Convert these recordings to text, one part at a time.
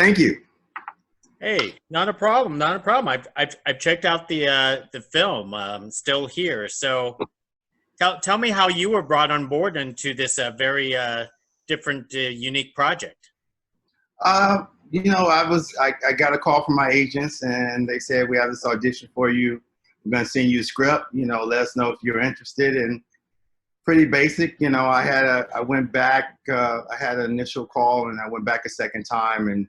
Thank you. Hey, not a problem, not a problem. I've checked out the film. Still here. So tell me how you were brought on board into this very different, unique project. I got a call from my agents and they said, we have this audition for you. We're going to send you a script, let us know if you're interested. And pretty basic, I went back, I had an initial call and I went back a second time. And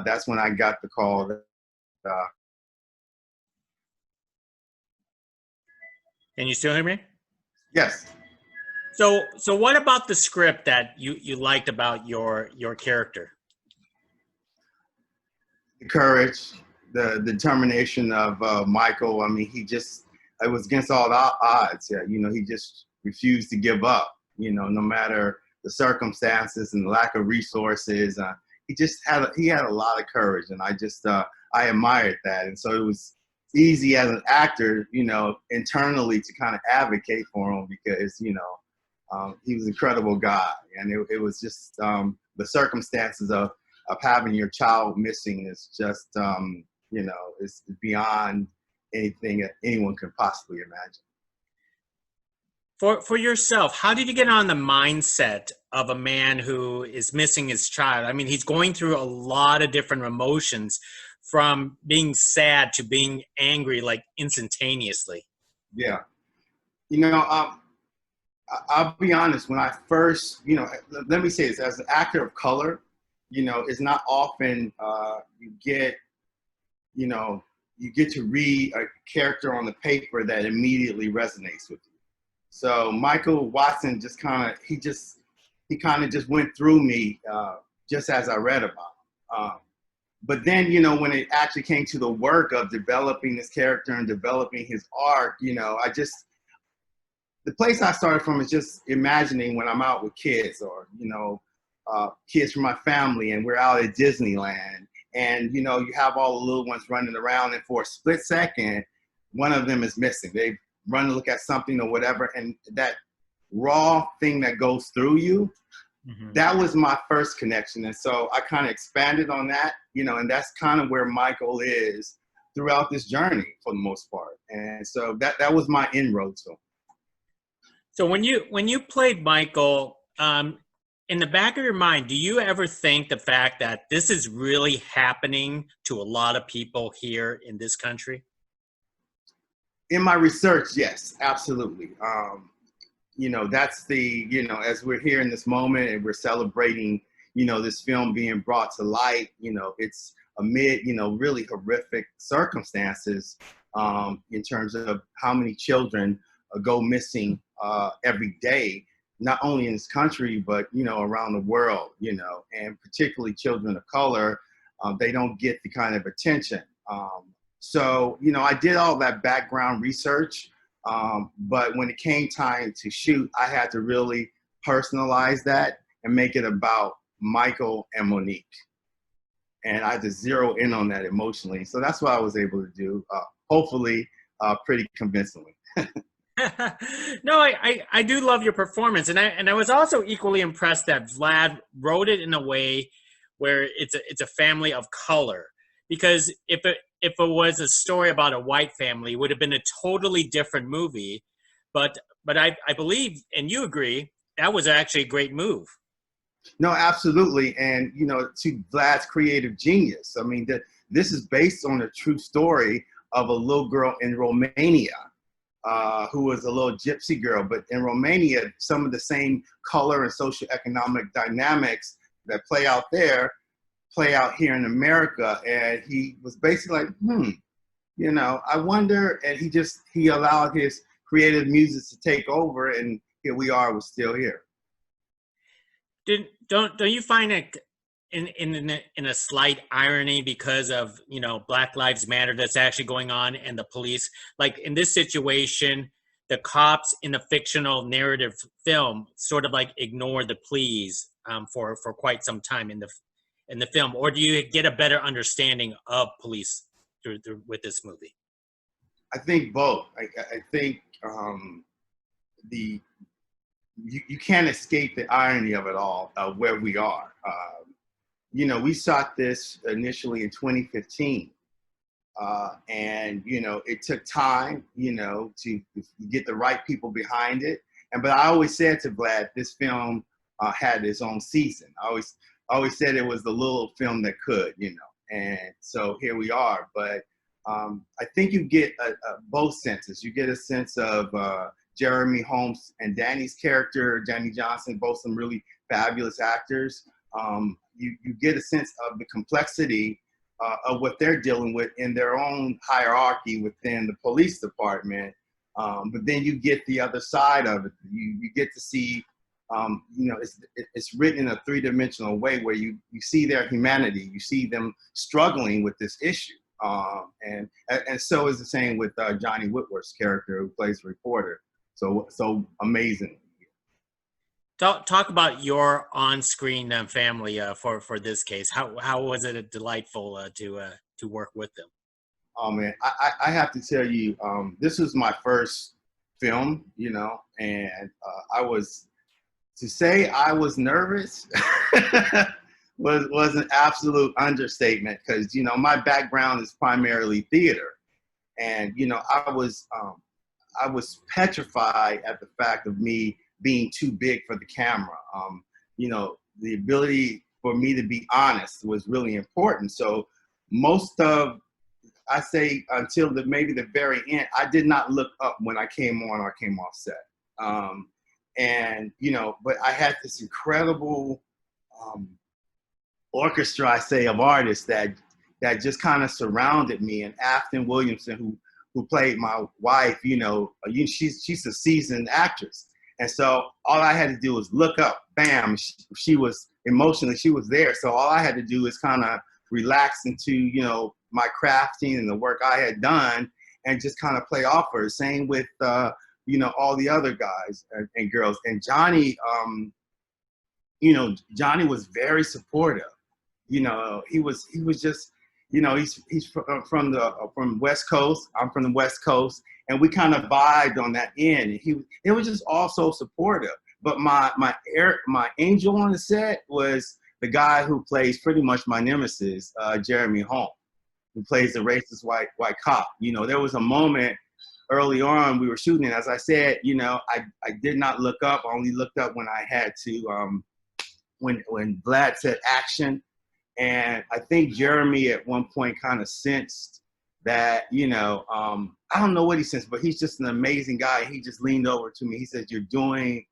that's when I got the call. Uh, Can you still hear me? yes. So what about the script that you liked about your character? The courage, the determination of Michael. I mean, it was against all the odds. Yeah, he just refused to give up, no matter the circumstances and the lack of resources. He had a lot of courage, and I admired that. And so it was easy as an actor, internally to kind of advocate for him because, he was an incredible guy. And it was just the circumstances of having your child missing is just, it's beyond anything that anyone could possibly imagine. For yourself, how did you get on the mindset of a man who is missing his child? I mean, he's going through a lot of different emotions, from being sad to being angry, like instantaneously. Yeah. I'll be honest, when I first, let me say this, as an actor of color, it's not often you know, you get to read a character on the paper that immediately resonates with you. So Michael Watson he kind of just went through me just as I read about him. But then, when it actually came to the work of developing this character and developing his arc, the place I started from is just imagining when I'm out with kids or, kids from my family and we're out at Disneyland and, you have all the little ones running around and for a split second, one of them is missing. They run to look at something or whatever. And that raw thing that goes through you, that was my first connection. And so I kind of expanded on that, and that's kind of where Michael is throughout this journey for the most part. And so that was my inroad to him. So when you played Michael, in the back of your mind, do you ever think the fact that this is really happening to a lot of people here in this country? In my research, yes, absolutely. That's as we're here in this moment and we're celebrating, this film being brought to light, it's amid, really horrific circumstances in terms of how many children go missing every day, not only in this country, but, around the world, and particularly children of color, they don't get the kind of attention. So, I did all that background research, but when it came time to shoot, I had to really personalize that and make it about Michael and Monique. And I had to zero in on that emotionally. So that's what I was able to do, hopefully pretty convincingly. No, I do love your performance, and I was also equally impressed that Vlad wrote it in a way where it's a family of color. Because if it was a story about a white family, it would have been a totally different movie. But I believe, and you agree, that was actually a great move. No, absolutely, and to Vlad's creative genius. I mean, this is based on a true story of a little girl in Romania. Who was a little gypsy girl, but in Romania, some of the same color and socioeconomic dynamics that play out there play out here in America. And he was basically like, I wonder, and he allowed his creative muses to take over, and here we are, we're still here. Don't you find it in a slight irony because of Black Lives Matter that's actually going on, and the police, like in this situation, the cops in the fictional narrative film sort of like ignore the pleas for quite some time in the film? Or do you get a better understanding of police through with this movie? I think both. I think you can't escape the irony of it all, where we are. we shot this initially in 2015. And it took time, to get the right people behind it. But I always said to Vlad, this film had its own season. I always said it was the little film that could, And so here we are. But I think you get both senses. You get a sense of Jeremy Holmes and Danny's character, Danny Johnson, both some really fabulous actors. You get a sense of the complexity of what they're dealing with in their own hierarchy within the police department. But then you get the other side of it. You get to see, it's written in a three-dimensional way where you see their humanity. You see them struggling with this issue. And so is the same with Johnny Whitworth's character who plays the reporter. So amazing. Talk about your on-screen family for this case. How was it delightful to work with them? Oh man, I have to tell you, this was my first film, and to say I was nervous was an absolute understatement because my background is primarily theater, and I was petrified at the fact of me being too big for the camera. The ability for me to be honest was really important. So most of, I say until maybe the very end, I did not look up when I came on or came off set. But I had this incredible orchestra, I say, of artists that just kind of surrounded me. And Afton Williamson, who played my wife, she's a seasoned actress. And so all I had to do was look up, bam, she was emotionally, she was there. So all I had to do is kind of relax into, my crafting and the work I had done and just kind of play off her. Same with, all the other guys and girls. And Johnny, Johnny was very supportive. He was just, he's from West Coast. I'm from the West Coast. And we kind of vibed on that end. It was just all so supportive. But my angel on the set was the guy who plays pretty much my nemesis, Jeremy Holmes, who plays the racist white cop. There was a moment early on we were shooting, and as I said, I did not look up. I only looked up when I had to, when Vlad said action. And I think Jeremy at one point kind of sensed that, I don't know what he sensed, but he's just an amazing guy. He just leaned over to me. He said, "You're doing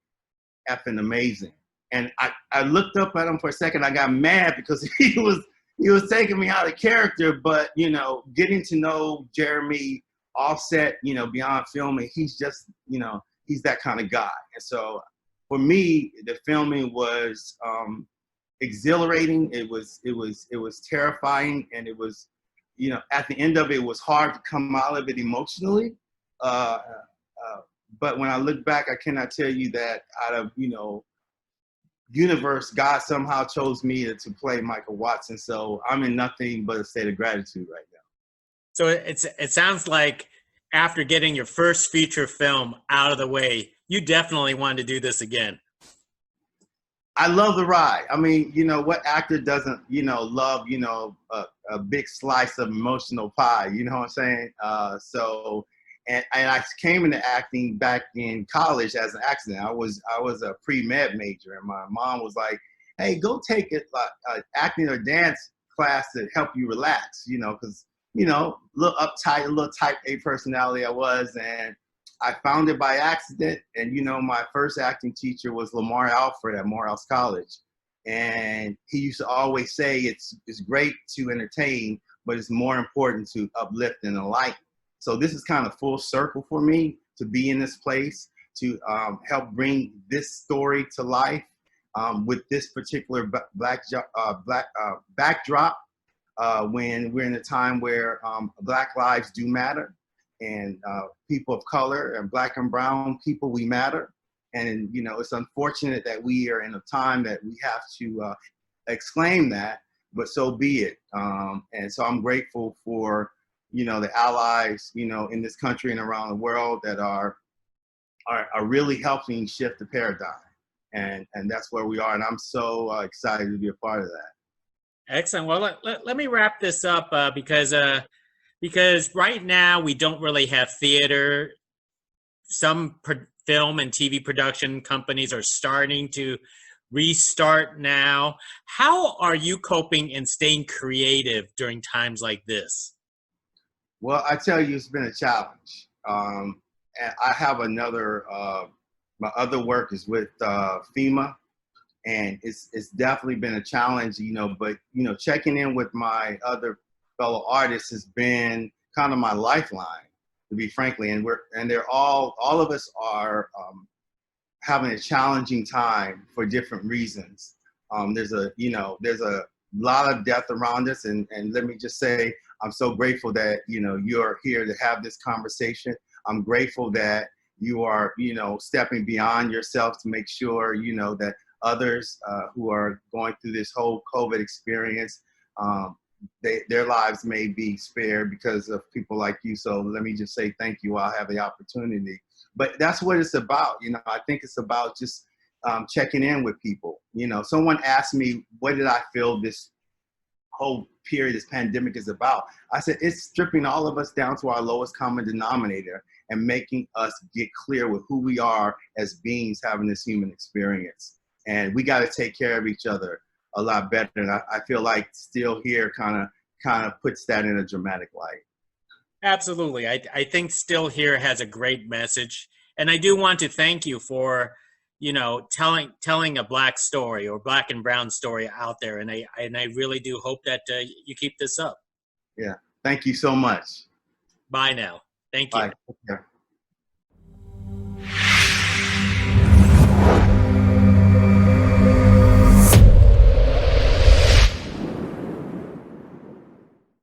effing amazing." And I looked up at him for a second. I got mad because he was taking me out of character. But, getting to know Jeremy offset, beyond filming, he's just, he's that kind of guy. And so for me, the filming was exhilarating. It was terrifying. And it was, at the end of it, it was hard to come out of it emotionally. But when I look back, I cannot tell you that out of, universe, God somehow chose me to play Michael Watson. So I'm in nothing but a state of gratitude right now. So it sounds like after getting your first feature film out of the way, you definitely wanted to do this again. I love the ride. I mean, what actor doesn't, love, a big slice of emotional pie, you know what I'm saying? And I came into acting back in college as an accident. I was a pre-med major, and my mom was like, "Hey, go take a acting or dance class to help you relax," because a little uptight, a little type A personality I was, and I found it by accident. And my first acting teacher was Lamar Alfred at Morehouse College, and he used to always say, "It's great to entertain, but it's more important to uplift and enlighten." So this is kind of full circle for me to be in this place, to help bring this story to life with this particular black backdrop when we're in a time where Black lives do matter, and people of color and Black and brown people, we matter. And it's unfortunate that we are in a time that we have to exclaim that, but so be it. And so I'm grateful for the allies, in this country and around the world that are really helping shift the paradigm. And that's where we are. And I'm so excited to be a part of that. Excellent. Well, let me wrap this up because right now we don't really have theater. Some film and TV production companies are starting to restart now. How are you coping and staying creative during times like this? Well, I tell you, it's been a challenge. And I have another, my other work is with FEMA, and it's definitely been a challenge, but, checking in with my other fellow artists has been kind of my lifeline, to be frankly, and they're all of us are having a challenging time for different reasons. There's a lot of death around us, and let me just say, I'm so grateful that you're here to have this conversation. I'm grateful that you are stepping beyond yourself to make sure that others who are going through this whole COVID experience, their lives may be spared because of people like you. So let me just say thank you. I'll have the opportunity. But that's what it's about. I think it's about just checking in with people. Someone asked me, what did I feel this whole period, this pandemic is about? I said, it's stripping all of us down to our lowest common denominator and making us get clear with who we are as beings having this human experience. And we got to take care of each other a lot better. And I feel like Still Here kind of puts that in a dramatic light. Absolutely. I think Still Here has a great message. And I do want to thank you for, telling a Black story or Black and brown story out there. And I really do hope that you keep this up. Yeah. Thank you so much. Bye now. Thank you. Bye. Take care.